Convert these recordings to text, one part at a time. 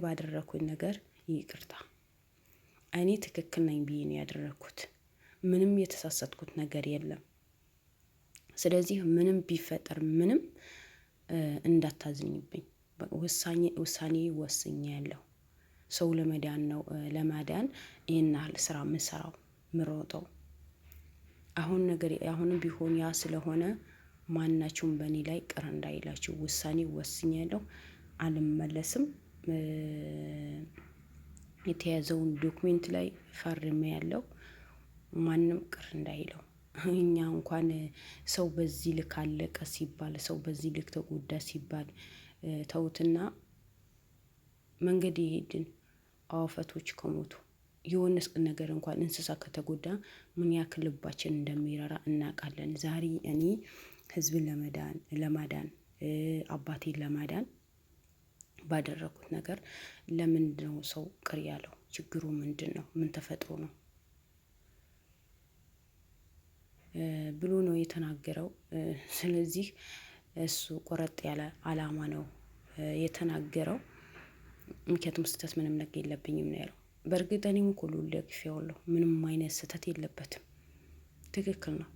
ባደረኩኝ ነገር ይቅርታ። እኔ ትክክል ነኝ ብዬ ነው ያደረኩት። ምንም የተሳሳትኩት ነገር የለም። ስለዚህ ምንም ቢፈጠር ምንም እንዳታዝኝብኝ። ውሳኔ ወስኛለሁ። ሰው ለመዳን ነው ለማዳን ይሄን ያህል ስራ የምሰራው ምሮጠው። አሁንም ቢሆን ያ ስለሆነ ማናችሁም በእኔ ላይ ቅር እንዳይላችሁ ውሳኔ ወስኛለሁ። አልመለስም። የተያዘውን ዶክመንት ላይ ፈርሜያለሁ። ማንም ቅር እንዳይለው። እኛ እንኳን ሰው በዚህ ልክ አለቀ ሲባል ሰው በዚህ ልክ ተጎዳ ሲባል ተውትና መንገድ የሄድን አዋፋቶች ከሞቱ የሆነስ ነገር እንኳን እንስሳ ከተጎዳ ምን ያክል ልባችን እንደሚራራ እናውቃለን። ዛሬ እኔ ህዝብን ለማዳን አባቴን ለማዳን ባደረኩት ነገር ለምንድነው ሰው ቅር ያለው? ችግሩ ምንድነው? ምን ተፈጥሮ ነው ብሎ ነው የተናገረው። ስለዚህ እሱ ቆረጥ ያለ አላማ ነው የተናገረው። ምክንያቱም ስህተት ምንም ነገር የለብኝም ነው ያለው። በእርግጥ እኔም እኮ ደግፌዋለሁ። ምንም አይነት ስህተት የለበትም። ትክክል ነው፣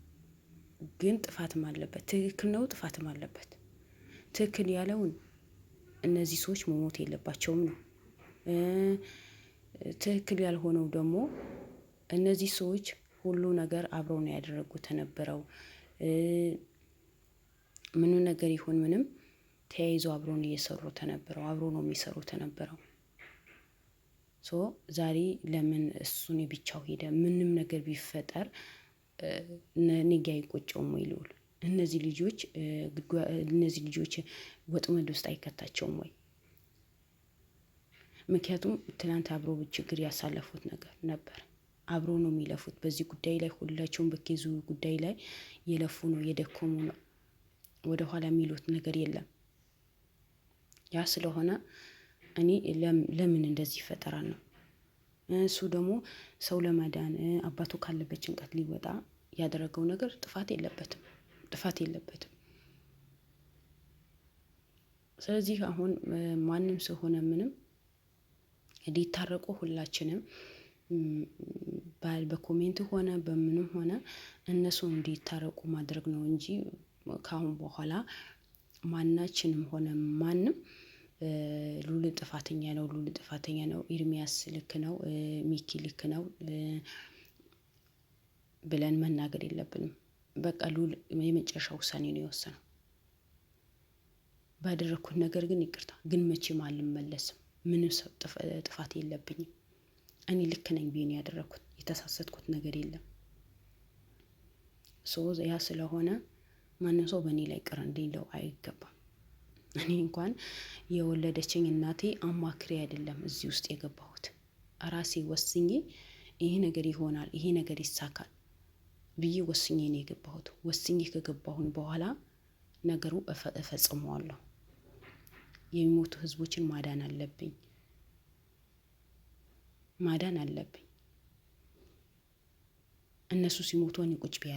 ግን ጥፋትም አለበት። ትክክል ነው፣ ጥፋትም አለበት። ትክክል ያለውን እነዚህ ሰዎች መሞት የለባቸውም ነው። ትክክል ያልሆነው ደግሞ እነዚህ ሰዎች ሁሉ ነገር አብረው ነው ያደረጉት የነበረው። ምኑ ነገር ይሁን ምንም ተያይዞ አብረው ነው እየሰሩት የነበረው። አብረው ነው የሚሰሩት የነበረው። ዛሬ ለምን እሱን ብቻው ሄደ? ምንም ነገር ቢፈጠር እኔ ጋ አይቆጨውም ወይ ልዑል? እነዚህ ልጆች ወጥመድ ውስጥ አይከታቸውም ወይ? ምክንያቱም ትናንት አብረው ችግር ያሳለፉት ነገር ነበር። አብረው ነው የሚለፉት በዚህ ጉዳይ ላይ። ሁላቸውም በኬዙ ጉዳይ ላይ የለፉ ነው የደከሙ ነው። ወደ ኋላ የሚሉት ነገር የለም። ያ ስለሆነ እኔ ለምን እንደዚህ ይፈጠራል ነው። እሱ ደግሞ ሰው ለማዳን አባቱ ካለበት ጭንቀት ሊወጣ ያደረገው ነገር ጥፋት የለበትም። ስለዚህ አሁን ማንም ሰው ሆነ ምንም እንዲታረቁ ሁላችንም በኮሜንት ሆነ በምንም ሆነ እነሱ እንዲታረቁ ማድረግ ነው እንጂ ከአሁን በኋላ ማናችንም ሆነ ማንም ልዑል ጥፋተኛ ነው፣ ኤርሚያስ ልክ ነው፣ ሚኪ ልክ ነው ብለን መናገር የለብንም። በቃ ልዑል የመጨረሻ ውሳኔ ነው የወሰነው። ባደረኩት ነገር ግን ይቅርታ፣ ግን መቼም አልመለስም። ምንም ጥፋት የለብኝም። እኔ ልክ ነኝ ብዬ ነው ያደረኩት። የተሳሳትኩት ነገር የለም። ያ ስለሆነ ማንም ሰው በእኔ ላይ ቅር እንዲለው አይገባም። እኔ እንኳን የወለደችኝ እናቴ አማክሬ አይደለም እዚህ ውስጥ የገባሁት። ራሴ ወስኜ ይሄ ነገር ይሆናል፣ ይሄ ነገር ይሳካል ብዬ ወስኜ ነው የገባሁት። ወስኜ ከገባሁኝ በኋላ ነገሩ እፈጽመዋለሁ። የሚሞቱ ህዝቦችን ማዳን አለብኝ። እነሱ ሲሞቱ እኔ ቁጭ ብዬ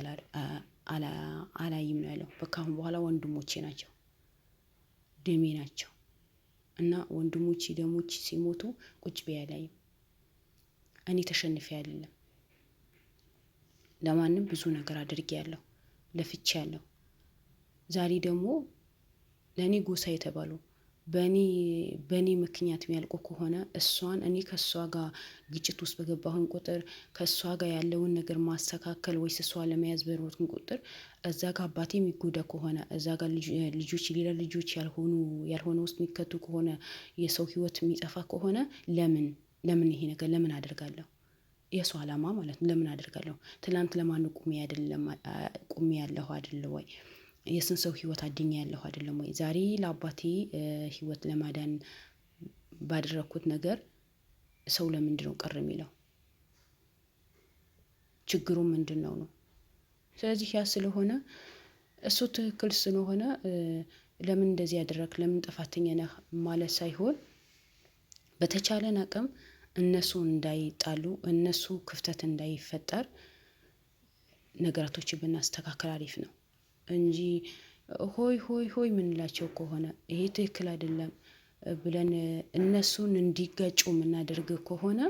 አላይም ነው ያለው። በቃ አሁን በኋላ ወንድሞቼ ናቸው፣ ደሜ ናቸው እና ወንድሞቼ ደሞቼ ሲሞቱ ቁጭ ብዬ አላይም። እኔ ተሸንፌ አይደለም። ለማንም ብዙ ነገር አድርጌያለሁ፣ ለፍቻለሁ። ዛሬ ደግሞ ለኔ ጎሳ የተባሉ በኔ ምክንያት የሚያልቁ ከሆነ እኔ ከሷ ጋር ግጭት ውስጥ በገባሁን ቁጥር ከሷ ጋር ያለውን ነገር ማስተካከል ወይስ እሷ ለመያዝ በሮጥኩኝ ቁጥር እዛ ጋር አባቴ የሚጎዳ ከሆነ እዛ ጋር ሌላ ልጆች ያልሆነ ውስጥ የሚከቱ ከሆነ የሰው ህይወት የሚጠፋ ከሆነ ለምን ይሄ ነገር ለምን አደርጋለሁ? የሷ አላማ ማለት ነው። ለምን አደርጋለሁ? ትላንት ለማን ቁሜ ያለሁ አይደል ወይ? የስንት ሰው ህይወት አድኛለሁ አይደለም ወይ? ዛሬ ለአባቴ ህይወት ለማዳን ባደረኩት ነገር ሰው ለምንድነው ቅር የሚለው? ችግሩ ምንድነው ነው? ስለዚህ ያ ስለሆነ እሱ ትክክል ስለሆነ ለምን እንደዚህ ያደረክ፣ ለምን ጥፋተኛ ነህ ማለት ሳይሆን በተቻለን አቅም እነሱ እንዳይጣሉ፣ እነሱ ክፍተት እንዳይፈጠር ነገራቶችን ብናስተካክል አሪፍ ነው እንጂ ሆይ ምንላቸው ከሆነ ይሄ ትክክል አይደለም፣ ብለን እነሱን እንዲጋጩ የምናደርግ ከሆነ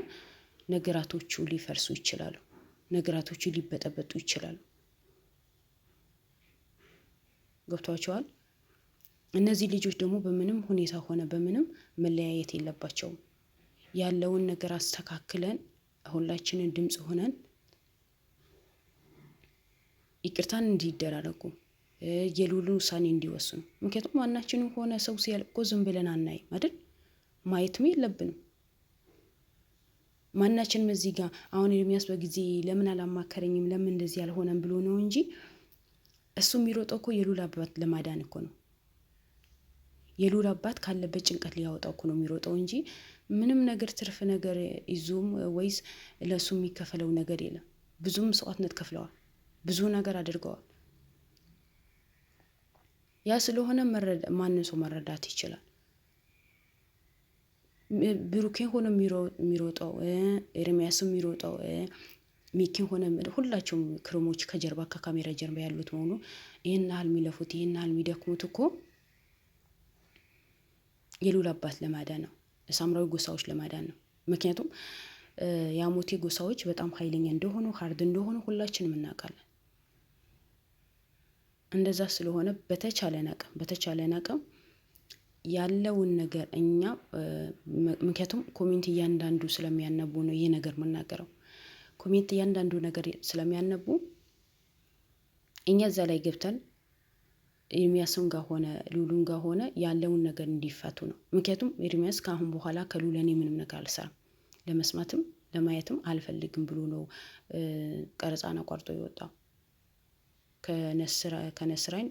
ነገራቶቹ ሊፈርሱ ይችላሉ። ነገራቶቹ ሊበጠበጡ ይችላሉ። ገብቷቸዋል። እነዚህ ልጆች ደግሞ በምንም ሁኔታ ሆነ በምንም መለያየት የለባቸውም። ያለውን ነገር አስተካክለን ሁላችንን ድምጽ ሆነን ይቅርታን እንዲደራረጉ የሉሉ ውሳኔ እንዲወስኑ። ምክንያቱም ማናችንም ሆነ ሰው ሲያልቅ እኮ ዝም ብለን አናይም አይደል? ማየትም የለብንም። ማናችንም እዚህ ጋር አሁን ኤርሚያስ በጊዜ ለምን አላማከረኝም ለምን እንደዚህ አልሆነም ብሎ ነው እንጂ እሱ የሚሮጠው እኮ የሉል አባት ለማዳን እኮ ነው። የሉል አባት ካለበት ጭንቀት ሊያወጣው እኮ ነው የሚሮጠው እንጂ ምንም ነገር ትርፍ ነገር ይዞም ወይስ ለሱ የሚከፈለው ነገር የለም። ብዙም መስዋዕትነት ከፍለዋል። ብዙ ነገር አድርገዋል። ያ ስለሆነ ማንን ሰው መረዳት ይችላል። ብሩኬ ሆነ የሚሮጠው ኤርሚያስም የሚሮጠው ሚኪ ሆነ ሁላቸውም ክሮሞች ከጀርባ ከካሜራ ጀርባ ያሉት መሆኑ ይሄን ያህል የሚለፉት ይሄን ያህል የሚደክሙት እኮ የሉል አባት ለማዳን ነው። ሳምራዊ ጎሳዎች ለማዳን ነው። ምክንያቱም የአሞቴ ጎሳዎች በጣም ኃይለኛ እንደሆኑ ሃርድ እንደሆኑ ሁላችንም እናውቃለን። እንደዛ ስለሆነ በተቻለን አቅም ያለውን ነገር እኛ ምክንያቱም ኮሜንት እያንዳንዱ ስለሚያነቡ ነው ይሄ ነገር የምናገረው። ኮሜንት እያንዳንዱ ነገር ስለሚያነቡ እኛ እዛ ላይ ገብተን ኤርሚያስም ጋር ሆነ ሉሉን ጋር ሆነ ያለውን ነገር እንዲፈቱ ነው። ምክንያቱም ኤርሚያስ ከአሁን በኋላ ከሉል እኔ ምንም ነገር አልሰራም ለመስማትም ለማየትም አልፈልግም ብሎ ነው ቀረጻን አቋርጦ የወጣው። ከነስራይን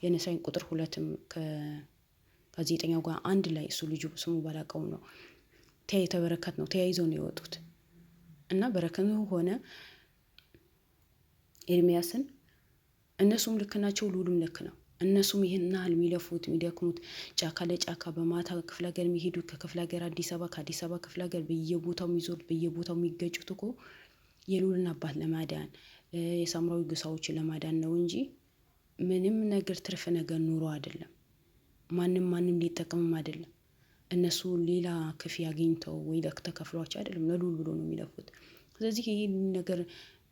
የነስራይን ቁጥር 2ም ከጋዜጠኛው ጋር አንድ ላይ እሱ ልጁ ስሙ ባላቀው ነው ተበረከት ነው ተያይዘው ነው የወጡት። እና በረከቱ ሆነ ኤርሚያስን እነሱም ልክ ናቸው፣ ሉሉም ልክ ነው። እነሱም ይሄን ያህል የሚለፉት የሚደክሙት ጫካ ለጫካ በማታ ክፍለ ሀገር የሚሄዱት ከክፍለ ሀገር አዲስ አበባ ከአዲስ አበባ ክፍለ ሀገር በየቦታው የሚዞሩት በየቦታው የሚገጩት እኮ የሉልን አባት ለማዳን የሳምራዊ ጎሳዎችን ለማዳን ነው እንጂ ምንም ነገር ትርፍ ነገር ኑሮ አይደለም። ማንም ሊጠቀምም አይደለም። እነሱ ሌላ ክፍያ አግኝተው ወይ ተከፍሏቸው አይደለም፣ ለሉል ብሎ ነው የሚለፉት። ስለዚህ ይሄ ነገር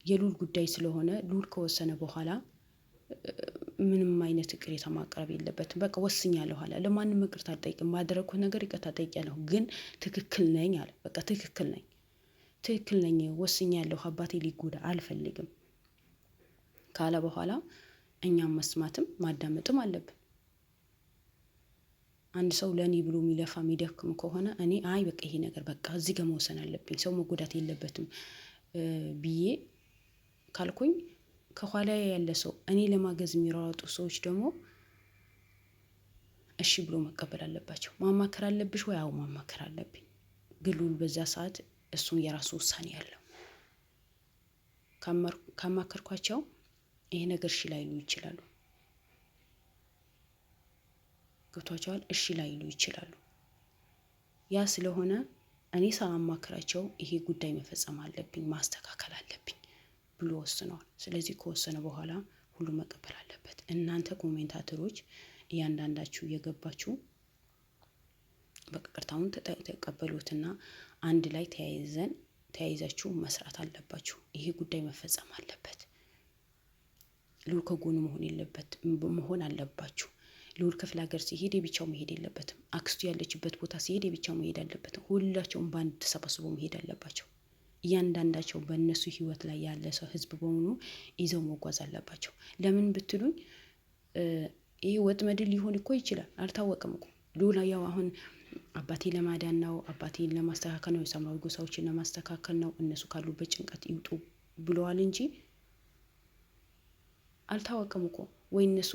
የሉል ጉዳይ ስለሆነ ሉል ከወሰነ በኋላ ምንም አይነት ቅሬታ ማቅረብ የለበትም። በቃ ወስኛለሁ አለ። ለማንም ይቅርታ አልጠይቅም፣ ባደረኩት ነገር ይቅርታ ጠይቄያለሁ፣ ግን ትክክል ነኝ አለ። በቃ ትክክል ነኝ ወስኛለሁ፣ አባቴ ሊጎዳ አልፈልግም ካለ በኋላ እኛም መስማትም ማዳመጥም አለብን። አንድ ሰው ለኔ ብሎ የሚለፋ የሚደክም ከሆነ እኔ በቃ ይሄ ነገር በቃ እዚህ ጋር መወሰን አለብኝ፣ ሰው መጎዳት የለበትም ብዬ ካልኩኝ ከኋላ ያለ ሰው እኔ ለማገዝ የሚሯሯጡ ሰዎች ደግሞ እሺ ብሎ መቀበል አለባቸው። ማማከር አለብሽ ወይ? አዎ ማማከር አለብኝ። ግን ሉል በዛ ሰዓት እሱም የራሱ ውሳኔ ያለው ካማከርኳቸው ይሄ ነገር እሺ ላይሉ ይችላሉ። ገብቷቸዋል። እሺ ላይሉ ይችላሉ። ያ ስለሆነ እኔ ሳማክራቸው ይሄ ጉዳይ መፈጸም አለብኝ ማስተካከል አለብኝ ብሎ ወስነዋል። ስለዚህ ከወሰነ በኋላ ሁሉም መቀበል አለበት። እናንተ ኮሜንታተሮች እያንዳንዳችሁ እየገባችሁ በቅርታውን ተቀበሉትና አንድ ላይ ተያይዛችሁ መስራት አለባችሁ። ይሄ ጉዳይ መፈጸም አለበት። ሉል ከጎኑ መሆን አለባችሁ። ሉል ክፍለ ሀገር ሲሄድ የብቻው መሄድ የለበትም። አክስቱ ያለችበት ቦታ ሲሄድ የብቻው መሄድ አለበትም። ሁላቸውም በአንድ ተሰባስቦ መሄድ አለባቸው። እያንዳንዳቸው በእነሱ ህይወት ላይ ያለ ሰው ህዝብ በሆኑ ይዘው መጓዝ አለባቸው። ለምን ብትሉኝ ይሄ ወጥመድ ሊሆን እኮ ይችላል፣ አልታወቅም እኮ። ሉል ያው አሁን አባቴ ለማዳን ነው፣ አባቴን ለማስተካከል ነው፣ የሳምራዊ ጎሳዎችን ለማስተካከል ነው፣ እነሱ ካሉበት ጭንቀት ይውጡ ብለዋል እንጂ አልታወቅም እኮ። ወይ እነሱ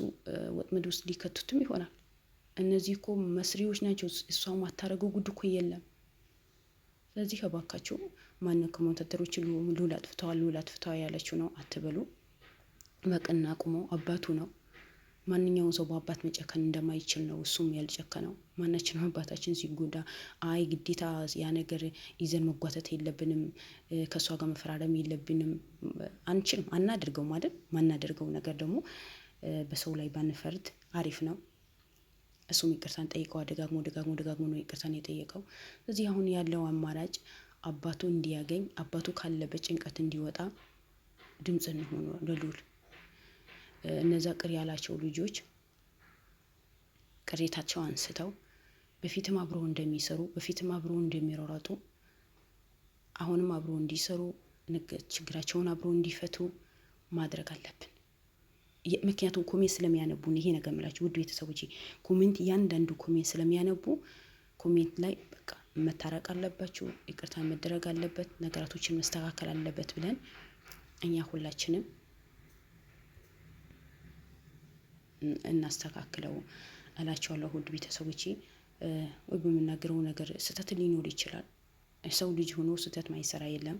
ወጥመድ ውስጥ ሊከቱትም ይሆናል። እነዚህ እኮ መስሪዎች ናቸው። እሷ ማታረገው ጉድ እኮ የለም። ስለዚህ እባካችሁ ማንም ኮሜንታተሮች ሉል አጥፍተዋል ያለችው ነው አትበሉ። በቅና ቁሞ አባቱ ነው። ማንኛውም ሰው በአባት መጨከን እንደማይችል ነው እሱም ያልጨከነው። ማናችንም አባታችን ሲጎዳ ግዴታ ያ ነገር ይዘን መጓተት የለብንም፣ ከእሷ ጋር መፈራረም የለብንም፣ አንችልም፣ አናደርገውም አይደል? ማናደርገው ነገር ደግሞ በሰው ላይ ባንፈርድ አሪፍ ነው። እሱም ይቅርታን ጠይቀው ደጋግሞ ነው ይቅርታን የጠየቀው። ስለዚህ አሁን ያለው አማራጭ አባቱ እንዲያገኝ፣ አባቱ ካለበት ጭንቀት እንዲወጣ ድምፅ እንሆኑ ለልዑል። እነዛ ቅር ያላቸው ልጆች ቅሬታቸው አንስተው በፊትም አብሮ እንደሚሰሩ፣ በፊትም አብሮ እንደሚሯሯጡ አሁንም አብሮ እንዲሰሩ፣ ችግራቸውን አብሮ እንዲፈቱ ማድረግ አለብን። ምክንያቱም ኮሜንት ስለሚያነቡ ይሄ ነገር የምላችሁ ውድ ቤተሰቦቼ፣ ኮሜንት እያንዳንዱ ኮሜንት ስለሚያነቡ ኮሜንት ላይ በቃ መታረቅ አለባችሁ፣ ይቅርታ መደረግ አለበት፣ ነገራቶችን መስተካከል አለበት ብለን እኛ ሁላችንም እናስተካክለው እላቸዋለሁ። ውድ ቤተሰቦቼ ወይ በምናገረው ነገር ስህተት ሊኖር ይችላል። የሰው ልጅ ሆኖ ስህተት ማይሰራ የለም።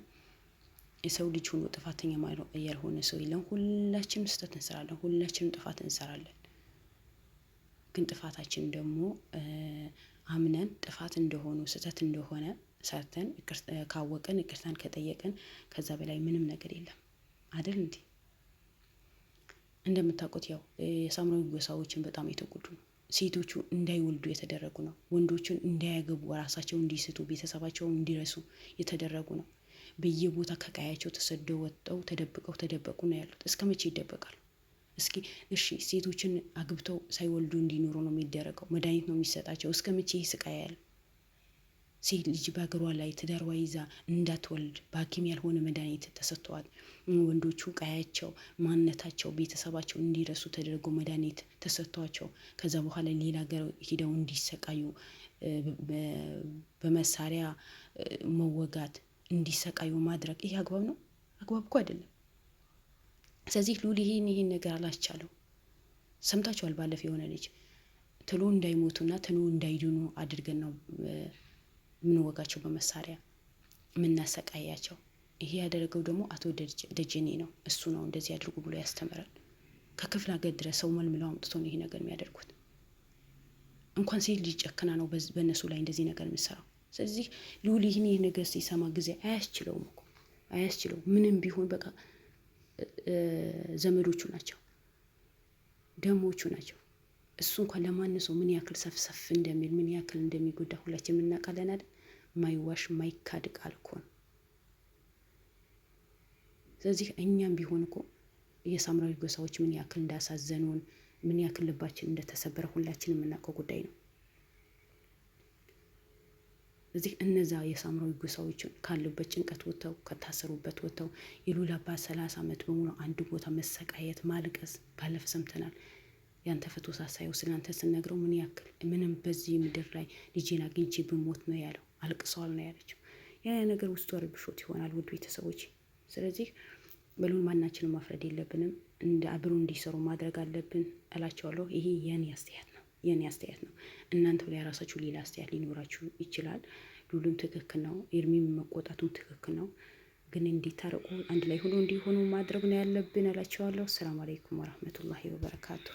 የሰው ልጅ ሆኖ ጥፋተኛ ያልሆነ ሰው የለም። ሁላችንም ስህተት እንሰራለን፣ ሁላችንም ጥፋት እንሰራለን። ግን ጥፋታችን ደግሞ አምነን ጥፋት እንደሆኑ ስህተት እንደሆነ ሰርተን ካወቅን ይቅርታን ከጠየቅን ከዛ በላይ ምንም ነገር የለም አይደል እንዴ? እንደምታውቁት ያው የሳምራዊ ጎሳዎችን በጣም የተጎዱ ነው። ሴቶቹ እንዳይወልዱ የተደረጉ ነው። ወንዶቹን እንዳያገቡ፣ ራሳቸው እንዲስቱ፣ ቤተሰባቸውን እንዲረሱ የተደረጉ ነው። በየቦታ ከቀያቸው ተሰደው ወጥተው ተደበቁ ነው ያሉት። እስከ መቼ ይደበቃሉ? እስኪ እሺ ሴቶችን አግብተው ሳይወልዱ እንዲኖሩ ነው የሚደረገው። መድኃኒት ነው የሚሰጣቸው። እስከ መቼ ስቃይ ያለ? ሴት ልጅ በሀገሯ ላይ ትዳርዋ ይዛ እንዳትወልድ በሐኪም ያልሆነ መድኃኒት ተሰጥተዋል። ወንዶቹ ቀያቸው፣ ማንነታቸው፣ ቤተሰባቸው እንዲረሱ ተደርጎ መድኃኒት ተሰጥቷቸው ከዛ በኋላ ሌላ ሀገር ሂደው እንዲሰቃዩ በመሳሪያ መወጋት እንዲሰቃዩ ማድረግ ይህ አግባብ ነው? አግባብ እኮ አይደለም። ስለዚህ ልዑል ይሄን ነገር አላስቻለው። ሰምታችኋል። ባለፈው የሆነ ልጅ ትሎ እንዳይሞቱና ትሎ እንዳይድኑ አድርገን ነው የምንወጋቸው በመሳሪያ የምናሰቃያቸው። ይሄ ያደረገው ደግሞ አቶ ደጀኔ ነው። እሱ ነው እንደዚህ አድርጉ ብሎ ያስተምራል። ከክፍለ ሀገር ድረስ ሰው መልምለው አምጥቶ ነው ይሄ ነገር የሚያደርጉት። እንኳን ሴት ልጅ ጨክና ነው በእነሱ ላይ እንደዚህ ነገር የምሰራው። ስለዚህ ልዑል ይሄ ነገር ሲሰማ ጊዜ አያስችለውም እኮ አያስችለውም። ምንም ቢሆን በቃ ዘመዶቹ ናቸው፣ ደሞቹ ናቸው። እሱ እንኳን ለማንሰው ምን ያክል ሰፍሰፍ እንደሚል ምን ያክል እንደሚጎዳ ሁላችንም እናውቃለን አይደል? ማይዋሽ ማይካድ ቃል እኮ ነው። ስለዚህ እኛም ቢሆን እኮ የሳምራዊ ጎሳዎች ምን ያክል እንዳሳዘኑን ምን ያክል ልባችን እንደተሰበረ ሁላችንም የምናውቀው ጉዳይ ነው። ስለዚህ እነዛ የሳምራዊ ጎሳዎችን ካሉበት ጭንቀት ወጥተው ከታሰሩበት ወጥተው የልዑል አባት 30 ዓመት በሙሉ አንድ ቦታ መሰቃየት ማልቀስ ባለፈ ሰምተናል። ያንተ ፈቶ ሳሳየው ስላንተ ስነግረው ምን ያክል ምንም በዚህ ምድር ላይ ልጄን አግኝቼ ብሞት ነው ያለው። አልቅሰዋል ነው ያለችው። ያ ነገር ውስጡ ረብሾት ይሆናል ውድ ቤተሰቦች። ስለዚህ በልዑል ማናችንም ማፍረድ የለብንም። እንደ አብሮ እንዲሰሩ ማድረግ አለብን እላቸዋለሁ። ይሄ የኔ አስተያየት ነው። እናንተ ላይ ራሳችሁ ሌላ አስተያየት ሊኖራችሁ ይችላል። ልዑልም ትክክል ነው፣ ኤርሚም መቆጣቱም ትክክል ነው። ግን እንዲታረቁ አንድ ላይ ሆኖ እንዲሆኑ ማድረግ ነው ያለብን እላቸዋለሁ። ሰላም አለይኩም ወራህመቱላሂ ወበረካቱ።